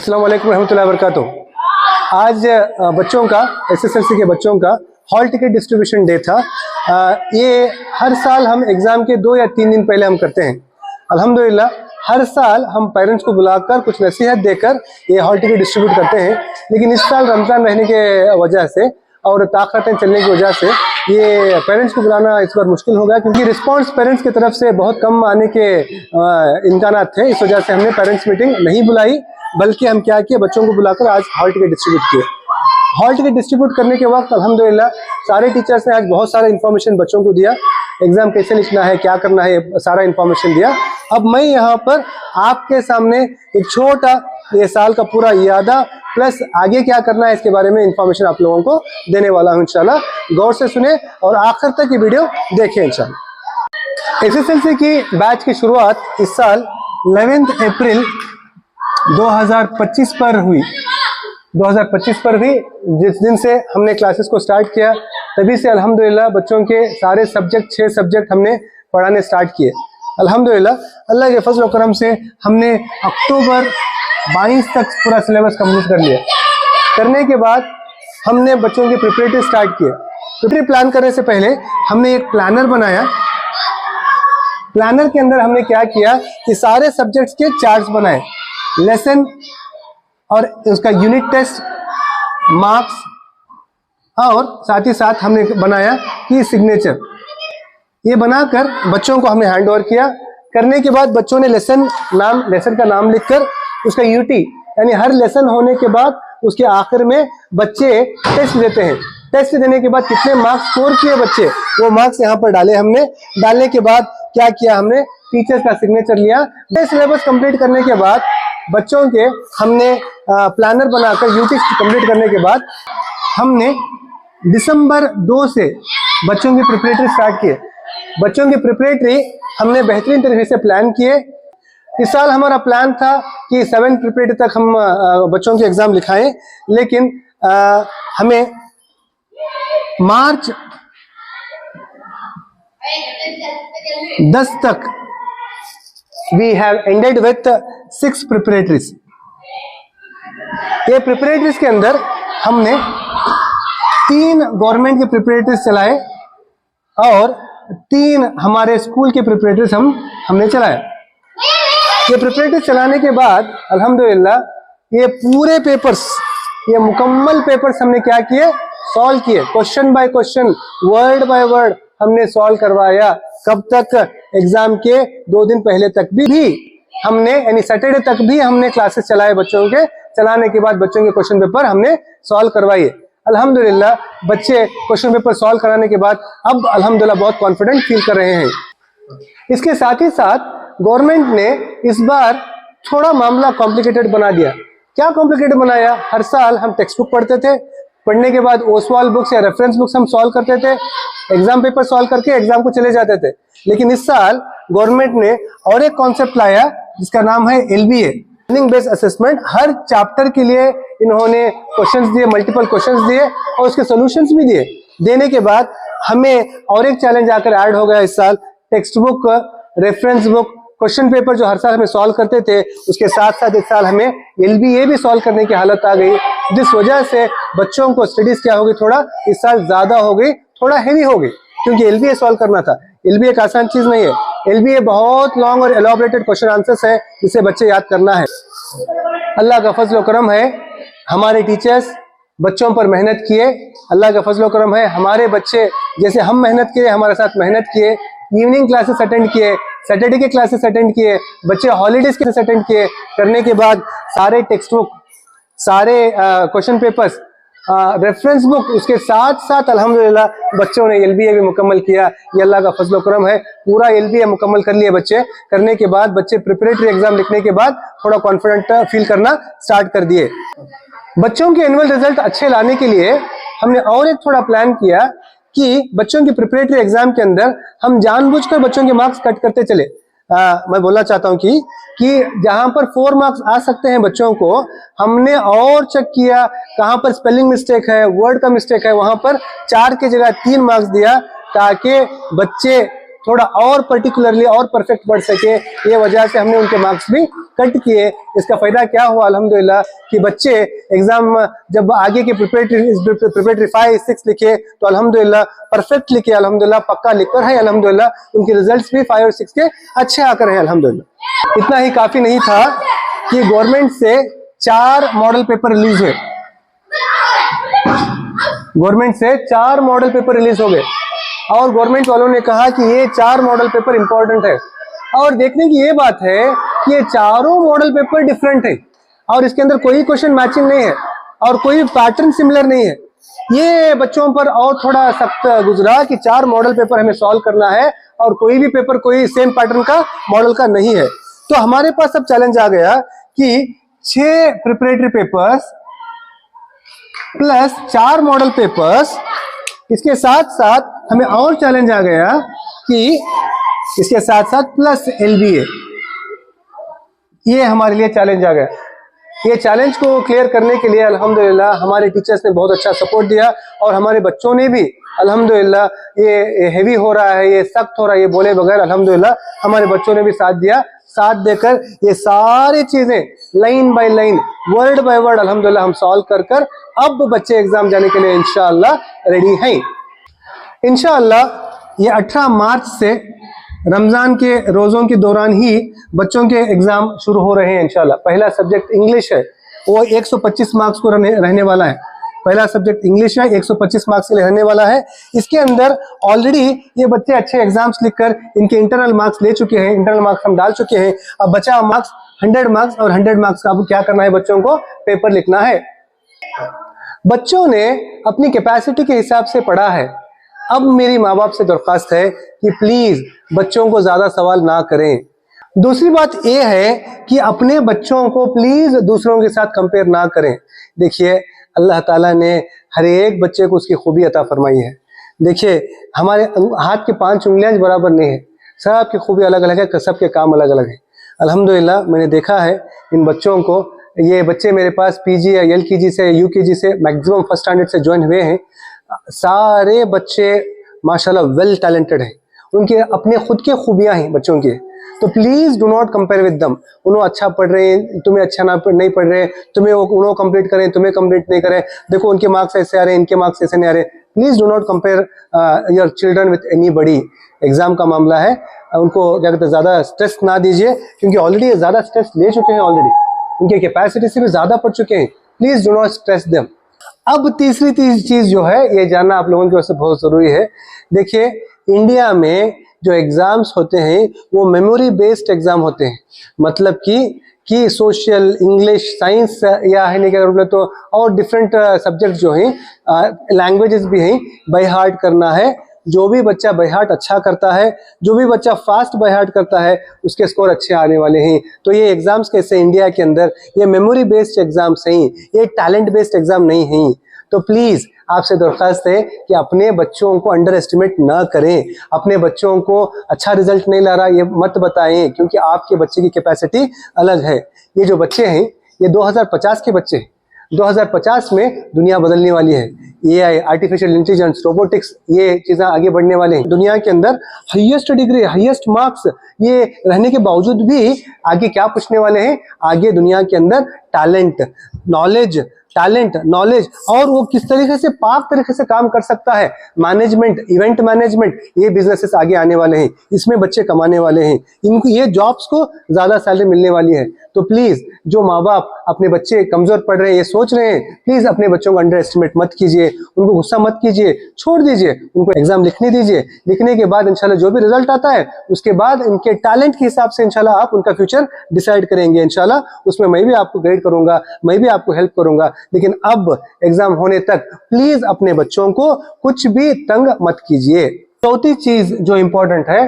अस्सलाम वालेकुम रहमतुल्लाहि व बरकातुहू। आज बच्चों का एसएसएलसी के बच्चों का हॉल टिकट डिस्ट्रीब्यूशन डे था। ये हर साल हम एग्ज़ाम के 2 या 3 दिन पहले हम करते हैं। अल्हम्दुलिल्लाह हर साल हम पेरेंट्स को बुलाकर कुछ नसीहत देकर ये हॉल टिकट डिस्ट्रीब्यूट करते हैं, लेकिन इस साल रमज़ान रहने के वजह से और ताक़तें चलने की वजह से ये पेरेंट्स को बुलाना इस बार मुश्किल होगा, क्योंकि रिस्पांस पेरेंट्स की तरफ से बहुत कम आने के इम्कानात थे। इस वजह से हमने पेरेंट्स मीटिंग नहीं बुलाई, बल्कि हम क्या किए, बच्चों को बुलाकर आज हॉल टिकट डिस्ट्रीब्यूट किए। हॉल टिकट डिस्ट्रीब्यूट करने के वक्त अल्हम्दुलिल्लाह सारे टीचर्स ने आज बहुत सारा इन्फॉर्मेशन बच्चों को दिया, एग्जाम कैसे लिखना है, क्या करना है, सारा इन्फॉर्मेशन दिया। अब मैं यहाँ पर आपके सामने एक छोटा ये साल का पूरा यादा प्लस आगे क्या करना है इसके बारे में इन्फॉर्मेशन आप लोगों को देने वाला हूँ। इंशाल्लाह गौर से सुने और आखिर तक ये वीडियो देखें इंशाल्लाह। एसएसएलसी की बैच की शुरुआत इस साल 11 अप्रैल 2025 पर हुई। जिस दिन से हमने क्लासेस को स्टार्ट किया तभी से अल्हम्दुलिल्लाह बच्चों के सारे सब्जेक्ट 6 सब्जेक्ट हमने पढ़ाने स्टार्ट किए। अल्हम्दुलिल्लाह अल्लाह के फजल और करम से हमने अक्टूबर 22 तक पूरा सिलेबस कंप्लीट कर लिया। करने के बाद हमने बच्चों की प्रिपरेटरी स्टार्ट किए। प्रिपरेटरी प्लान करने से पहले हमने एक प्लानर बनाया। प्लानर के अंदर हमने क्या किया कि सारे सब्जेक्ट्स के चार्ट्स बनाए, लेसन और उसका यूनिट टेस्ट, मार्क्स, और साथ ही साथ हमने बनाया कि सिग्नेचर। ये बनाकर बच्चों को हमने हैंड ओवर किया। करने के बाद बच्चों ने लेसन का नाम लिखकर उसका यूटी यानी हर लेसन होने के बाद उसके आखिर में बच्चे टेस्ट देते हैं। टेस्ट देने के बाद कितने मार्क्स स्कोर किए बच्चे, वो मार्क्स यहाँ पर डाले हमने। डालने के बाद क्या किया हमने, टीचर्स का सिग्नेचर लिया। सिलेबस कंप्लीट करने के बाद बच्चों के हमने प्लानर बनाकर यूटी कंप्लीट करने के बाद हमने दिसंबर 2 से बच्चों की प्रिपरेटरी स्टार्ट किए। बच्चों की प्रिपरेटरी हमने बेहतरीन तरीके से प्लान किए। इस साल हमारा प्लान था कि 7 प्रिपरेटरी तक हम बच्चों के एग्जाम लिखाएं, लेकिन हमें मार्च 10 तक वी हैव एंडेड विथ 6 प्रिपरेटरीज। ये प्रिपरेटरीज के अंदर हमने 3 गवर्नमेंट के प्रिपरेटरीज चलाए और 3 हमारे स्कूल के प्रिपरेटरीज हमने चलाए। ये प्रिपरेटरीज चलाने के बाद अल्हम्दुलिल्लाह ये पूरे पेपर्स, ये मुकम्मल पेपर्स हमने क्या किए, सॉल्व किए। Question by question, word by word हमने सॉल्व करवाया। कब तक, एग्जाम के 2 दिन पहले तक भी हमने, यानी सैटरडे तक भी हमने क्लासेस चलाए बच्चों के। चलाने के बाद बच्चों के क्वेश्चन पेपर हमने सॉल्व करवाए। अल्हम्दुलिल्लाह बच्चे क्वेश्चन पेपर सॉल्व कराने के बाद अब अल्हम्दुलिल्लाह बहुत कॉन्फिडेंट फील कर रहे हैं। इसके साथ ही साथ गवर्नमेंट ने इस बार थोड़ा मामला कॉम्प्लिकेटेड बना दिया। क्या कॉम्प्लिकेटेड बनाया, हर साल हम टेक्स्ट बुक पढ़ते थे, पढ़ने के बाद ओसवाल बुक्स या रेफरेंस बुक्स हम सॉल्व करते थे, एग्जाम पेपर सॉल्व करके एग्जाम को चले जाते थे। लेकिन इस साल गवर्नमेंट ने और एक कॉन्सेप्ट लाया जिसका नाम है LBA, लर्निंग बेस्ड असेसमेंट। हर चैप्टर के लिए इन्होंने क्वेश्चंस दिए, मल्टीपल क्वेश्चंस दिए और उसके सॉल्यूशंस भी दिए। देने के बाद हमें और एक चैलेंज आकर ऐड हो गया इस साल, text book, reference book, question paper जो हर साल हमें सॉल्व करते थे, उसके साथ साथ इस साल हमें LBA भी सॉल्व करने की हालत आ गई, जिस वजह से बच्चों को स्टडीज क्या होगी, थोड़ा इस साल ज्यादा हो गई, थोड़ा हैवी हो गई, क्योंकि LBA सॉल्व करना था। LBA एक आसान चीज नहीं है। LBA बहुत लॉन्ग और एलॉबरेटेड क्वेश्चन आंसर्स है जिसे बच्चे याद करना है। अल्लाह का फजल और करम है, हमारे टीचर्स बच्चों पर मेहनत किए। अल्लाह का फजल और करम है, हमारे बच्चे जैसे हम मेहनत किए, हमारे साथ मेहनत किए। इवनिंग क्लासेस अटेंड किए, सैटरडे के क्लासेस अटेंड किए, बच्चे हॉलीडेज के क्लासेस अटेंड किए। करने के बाद सारे टेक्स्ट बुक, सारे क्वेश्चन पेपर्स, रेफरेंस बुक, उसके साथ साथ अल्हम्दुलिल्लाह बच्चों ने LBA भी मुकम्मल किया। ये अल्लाह का फजल और करम है, पूरा LBA मुकम्मल कर लिए बच्चे। करने के बाद बच्चे प्रिपरेटरी एग्जाम लिखने के बाद थोड़ा कॉन्फिडेंट फील करना स्टार्ट कर दिए। बच्चों के एनुअल रिजल्ट अच्छे लाने के लिए हमने और एक थोड़ा प्लान किया कि बच्चों की प्रिपरेटरी एग्जाम के अंदर हम जानबूझकर बच्चों के मार्क्स कट करते चले। मैं बोलना चाहता हूं कि जहां पर 4 मार्क्स आ सकते हैं बच्चों को, हमने और चेक किया कहां पर स्पेलिंग मिस्टेक है, वर्ड का मिस्टेक है, वहां पर 4 की जगह 3 मार्क्स दिया, ताकि बच्चे थोड़ा और पर्टिकुलरली और परफेक्ट पढ़ सके। ये वजह से हमने उनके मार्क्स भी कट किए। इसका फायदा क्या हुआ अल्हम्दुलिल्लाह कि बच्चे एग्जाम जब आगे के प्रिपरेटरी 5, 6 लिखे तो अल्हम्दुलिल्लाह परफेक्ट लिखे, अल्हम्दुलिल्लाह पक्का लिखकर है, अल्हम्दुलिल्लाह उनके रिजल्ट्स भी 5 और 6 के अच्छे आकर हैं अल्हम्दुलिल्लाह। इतना ही काफी नहीं था कि गवर्नमेंट से 4 मॉडल पेपर रिलीज हुए, गवर्नमेंट से 4 मॉडल पेपर रिलीज हो गए और गवर्नमेंट वालों ने कहा कि ये 4 मॉडल पेपर इंपॉर्टेंट है। और देखने की ये बात है कि ये चारों मॉडल पेपर डिफरेंट है और इसके अंदर कोई क्वेश्चन मैचिंग नहीं है और कोई पैटर्न सिमिलर नहीं है। ये बच्चों पर और थोड़ा सख्त गुजरा कि 4 मॉडल पेपर हमें सॉल्व करना है और कोई भी पेपर कोई सेम पैटर्न का मॉडल का नहीं है। तो हमारे पास अब चैलेंज आ गया कि 6 preparatory papers plus 4 model papers, इसके साथ साथ हमें और चैलेंज आ गया कि इसके साथ साथ प्लस LBA, ये हमारे लिए चैलेंज आ गया। ये चैलेंज को क्लियर करने के लिए अल्हम्दुलिल्लाह हमारे टीचर्स ने बहुत अच्छा सपोर्ट दिया और हमारे बच्चों ने भी अल्हम्दुलिल्लाह, ये हेवी हो रहा है, ये सख्त हो रहा है, ये बोले बगैर अल्हम्दुलिल्लाह हमारे बच्चों ने भी साथ दिया। साथ देकर ये सारी चीजें line by line, word by word अल्हम्दुलिल्लाह हम सॉल्व कर कर अब बच्चे एग्जाम जाने के लिए इंशाअल्लाह रेडी हैं। इंशाअल्लाह ये 18 मार्च से रमजान के रोजों के दौरान ही बच्चों के एग्जाम शुरू हो रहे हैं इंशाअल्लाह। पहला सब्जेक्ट इंग्लिश है, वो 125 मार्क्स को रहने वाला है। पहला सब्जेक्ट इंग्लिश है, 125 मार्क्स के लिए रहने वाला है। इसके अंदर ऑलरेडी ये बच्चे अच्छे एग्जाम्स लिखकर इनके इंटरनल मार्क्स ले चुके हैं, इंटरनल मार्क्स हम डाल चुके हैं। अब बचा मार्क्स 100 मार्क्स और 100 मार्क्स का अब क्या करना है, बच्चों को पेपर लिखना है। बच्चों ने अपनी कैपेसिटी के हिसाब से पढ़ा है। अब मेरी माँ बाप से दरख्वास्त है कि प्लीज बच्चों को ज्यादा सवाल ना करें। दूसरी बात यह है कि अपने बच्चों को प्लीज दूसरों के साथ कंपेयर ना करें। देखिए अल्लाह ताला ने हर एक बच्चे को उसकी खूबी अता फरमाई है। देखिए हमारे हाथ के 5 उंगलियां बराबर नहीं है, सबकी खूबी अलग अलग है, सबके काम अलग अलग है। अल्हम्दुलिल्लाह मैंने देखा है इन बच्चों को, ये बच्चे मेरे पास PG या LKG से UKG से मैक्सिमम फर्स्ट स्टैंडर्ड से ज्वाइन हुए हैं। सारे बच्चे माशाल्लाह वेल टैलेंटेड हैं, उनके अपने खुद के खूबियां हैं बच्चों की। तो please do not compare with them. उन्होंने अच्छा पढ़ रहे हैं, तुम्हें अच्छा नहीं पढ़ रहे, तुम्हें उन्होंने कंप्लीट करें, तुम्हें कंप्लीट नहीं करें, देखो उनके मार्क्स ऐसे आ रहे हैं, इनके मार्क्स ऐसे नहीं आ रहे। Please do not compare your children with anybody. Exam का मामला है, उनको क्या कहते हैं ज्यादा स्ट्रेस ना दीजिए, क्योंकि ऑलरेडी ज्यादा स्ट्रेस ले चुके हैं, ऑलरेडी उनके कैपेसिटी से भी ज्यादा पढ़ चुके हैं। Please do not stress them. अब तीसरी चीज जो है ये जानना आप लोगों की वजह से बहुत जरूरी है। देखिए इंडिया में जो एग्जाम्स होते हैं वो मेमोरी बेस्ड एग्जाम होते हैं, मतलब कि सोशल, इंग्लिश, साइंस या है नहीं क्या तो और डिफरेंट सब्जेक्ट जो हैं, लैंग्वेजेस भी हैं, बाय हार्ट करना है। जो भी बच्चा बाय हार्ट अच्छा करता है, जो भी बच्चा फास्ट बाय हार्ट करता है, उसके स्कोर अच्छे आने वाले हैं। तो ये एग्जाम्स कैसे इंडिया के अंदर ये मेमोरी बेस्ड एग्जाम्स हैं, ये टैलेंट बेस्ड एग्जाम नहीं हैं। तो प्लीज आपसे दरख्वास्त है कि अपने बच्चों को अंडर एस्टिमेट ना करें, अपने बच्चों को अच्छा रिजल्ट नहीं ला रहा ये मत बताएं, क्योंकि आपके बच्चे की कैपेसिटी अलग है। ये जो बच्चे हैं ये 2050 के बच्चे हैं। 2050 में दुनिया बदलने वाली है। AI, आर्टिफिशियल इंटेलिजेंस, रोबोटिक्स, ये चीजें आगे बढ़ने वाले हैं। दुनिया के अंदर हाईएस्ट डिग्री, हाईएस्ट मार्क्स ये रहने के बावजूद भी आगे क्या पूछने वाले हैं, आगे दुनिया के अंदर टैलेंट, नॉलेज और वो किस तरीके से पाक तरीके से काम कर सकता है, मैनेजमेंट, इवेंट मैनेजमेंट, ये बिजनेसेस आगे आने वाले हैं, इसमें बच्चे कमाने वाले हैं, इनको ये जॉब्स को ज्यादा सैलरी मिलने वाली है। तो प्लीज जो माँ बाप अपने बच्चे कमजोर पढ़ रहे हैं, ये सोच रहे हैं, प्लीज अपने बच्चों को अंडर एस्टिमेट मत कीजिए, उनको गुस्सा मत कीजिए, छोड़ दीजिए, उनको एग्जाम लिखने दीजिए। लिखने के बाद इंशाल्लाह जो भी रिजल्ट आता है उसके बाद उनके टैलेंट के हिसाब से इंशाल्लाह आप उनका फ्यूचर डिसाइड करेंगे। इंशाल्लाह उसमें मैं भी आपको गाइड करूंगा, मैं भी आपको हेल्प करूंगा। लेकिन अब एग्जाम होने तक प्लीज अपने बच्चों को कुछ भी तंग मत कीजिए। चौथी चीज जो इंपॉर्टेंट है,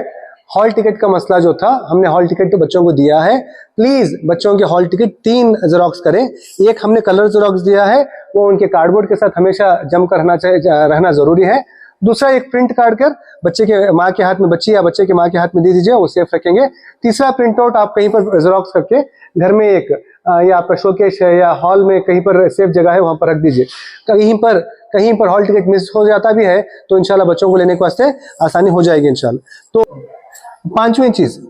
हॉल टिकट का मसला जो था, हमने हॉल टिकट तो बच्चों को दिया है। प्लीज बच्चों के हॉल टिकट 3 जेरोक्स करें। एक हमने कलर जेरोक्स दिया है, वो उनके कार्डबोर्ड के साथ हमेशा जमकर रहना जरूरी है। दूसरा एक प्रिंट काट कर बच्चे के माँ के हाथ में, बच्ची या बच्चे के माँ के हाथ में दे दीजिए, वो सेफ रखेंगे। तीसरा प्रिंट आउट आप कहीं पर जेरोक्स करके घर में एक या आपका शोकेश है या हॉल में कहीं पर सेफ जगह है वहां पर रख दीजिए। कहीं पर हॉल टिकट मिस हो जाता भी है तो इंशाल्लाह बच्चों को लेने के वास्ते आसानी हो जाएगी इंशाल्लाह। तो 5वीं चीज,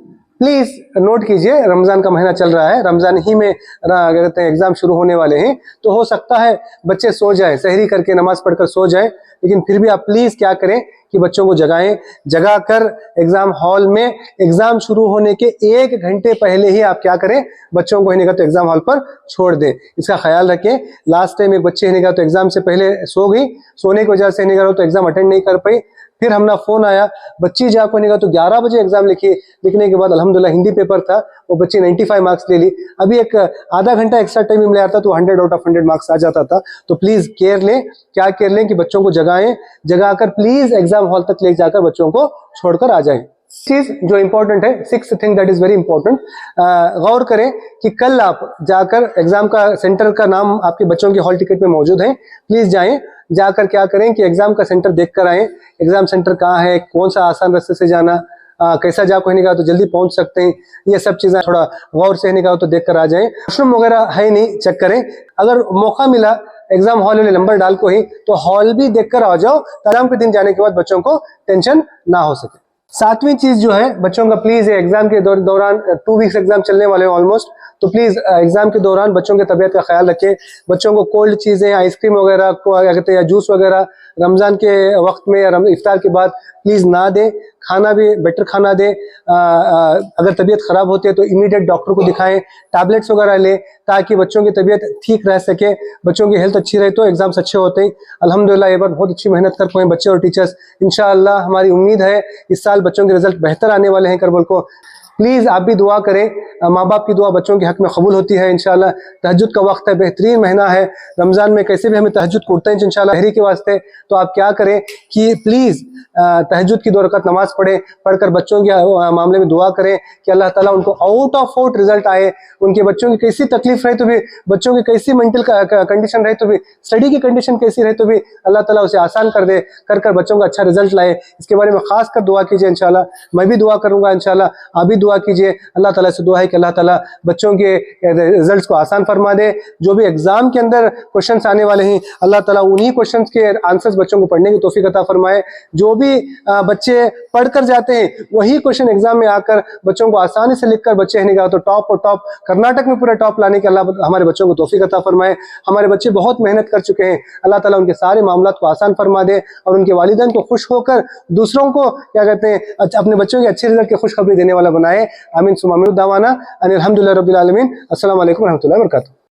प्लीज नोट कीजिए, रमजान का महीना चल रहा है, रमजान ही में कहते हैं एग्जाम शुरू होने वाले हैं, तो हो सकता है बच्चे सो जाए, सहरी करके नमाज पढ़कर सो जाए, लेकिन फिर भी आप प्लीज क्या करें कि बच्चों को जगाएं, जगाकर एग्जाम हॉल में एग्जाम शुरू होने के 1 घंटे पहले ही आप क्या करें, बच्चों को तो एग्जाम हॉल पर छोड़ दें। इसका ख्याल रखें। लास्ट टाइम एक बच्चे तो एग्जाम से पहले सो गई, सोने की वजह से तो एग्जाम अटेंड नहीं कर पाई, फिर हमारा फोन आया, बच्ची जाको तो 11 बजे एग्जाम लिखने के बाद अल्हम्दुलिल्लाह हिंदी पेपर था, वो बच्ची 95 मार्क्स ले ली। अभी एक आधा घंटा एक्स्ट्रा टाइम मिल जाता तो 100 आउट ऑफ 100 मार्क्स आ जाता था। तो प्लीज केयर लें, क्या केयर लें कि बच्चों को जगाएं, जगाकर प्लीज एग्जाम हॉल तक ले जाकर बच्चों को छोड़कर आ जाएं। चीज जो इंपॉर्टेंट है, 6th thing that is very important, गौर करें कि कल आप जाकर एग्जाम का सेंटर का नाम आपके बच्चों की हॉल टिकट में मौजूद है, प्लीज जाएं, जाकर क्या करें कि एग्जाम का सेंटर देख कर आए, एग्जाम सेंटर कहाँ है, कौन सा आसान रास्ते से जाना, कैसा जाको तो जल्दी पहुंच सकते हैं, ये सब चीजें थोड़ा गौर से तो देख कर आ जाएं। वॉशरूम वगैरह है नहीं, चेक करें। अगर मौका मिला एग्जाम हॉल में नंबर डाल को ही, तो हॉल भी देख कर आ जाओ, एग्जाम के दिन जाने के बाद बच्चों को टेंशन ना हो सके। 7वीं चीज जो है बच्चों का, प्लीज एग्जाम के दौरान 2 वीक्स एग्जाम चलने वाले हैं ऑलमोस्ट, तो प्लीज एग्जाम के दौरान बच्चों की तबीयत का ख्याल रखें। बच्चों को कोल्ड चीजें, आइसक्रीम वगैरह को क्या कहते हैं, जूस वगैरह रमजान के वक्त में या इफ्तार के बाद प्लीज ना दें। खाना भी बेटर खाना दें। अगर तबीयत खराब होती है तो इमीडिएट डॉक्टर को दिखाएं, टैबलेट्स वगैरह लें, ताकि बच्चों की तबीयत ठीक रह सके, बच्चों की हेल्थ अच्छी रहे तो एग्जाम्स अच्छे होते हैं। अल्हम्दुलिल्लाह ये बार बहुत अच्छी मेहनत कर पाए बच्चे और टीचर्स। इंशाअल्लाह हमारी उम्मीद है इस साल बच्चों के रिजल्ट बेहतर आने वाले हैं करबल को। प्लीज आप भी दुआ करें, माँ बाप की दुआ बच्चों के हक में कबूल होती है इंशाल्लाह। तहज्जुद का वक्त है, बेहतरीन महीना है रमजान में, कैसे भी हमें तहज्जुद करते हैं इंशाल्लाह सहरी के वास्ते। तो आप क्या करें कि प्लीज तहज्जुद की 2 रकात नमाज पढ़ें, पढ़कर बच्चों के मामले में दुआ करें कि अल्लाह ताला उनको आउट ऑफ आउट रिजल्ट आए। उनके बच्चों की कैसी तकलीफ रहे तो भी, बच्चों की कैसी मेंटल कंडीशन रहे तो भी, स्टडी की कंडीशन कैसी रहे तो भी अल्लाह ताला उसे आसान कर दे, कर बच्चों का अच्छा रिजल्ट लाए। इसके बारे में खास कर दुआ कीजिए इंशाल्लाह। मैं भी दुआ करूंगा इंशाल्लाह, आप भी दुआ कीजिए। अल्लाह ताला से दुआ है कि अल्लाह ताला बच्चों के रिजल्ट्स को आसान फरमा दे। जो भी एग्जाम के अंदर क्वेश्चंस आने वाले हैं, अल्लाह ताला उन्हीं क्वेश्चंस के आंसर्स बच्चों को पढ़ने की तौफीक अता फरमाए। जो भी बच्चे पढ़कर जाते हैं वही क्वेश्चन एग्जाम में आकर बच्चों को आसानी से लिखकर बच्चे तो टॉप और टॉप, कर्नाटक में पूरा टॉप लाने के अल्लाह हमारे बच्चों को तौफीक अता फरमाए। हमारे बच्चे बहुत मेहनत कर चुके हैं, अल्लाह ताला उनके सारे मामलात को आसान फरमा दे और उनके वालिदैन को खुश होकर दूसरों को क्या कहते हैं अपने बच्चों के अच्छे रिजल्ट की खुशखबरी देने वाला बनाए। आमीन सुमा आमीन। दावाना अनिल हम्दुलिल्लाह रब्बिल आलमीन। अस्सलाम वालेकुम रहमतुल्लाहि व बरकातुहू।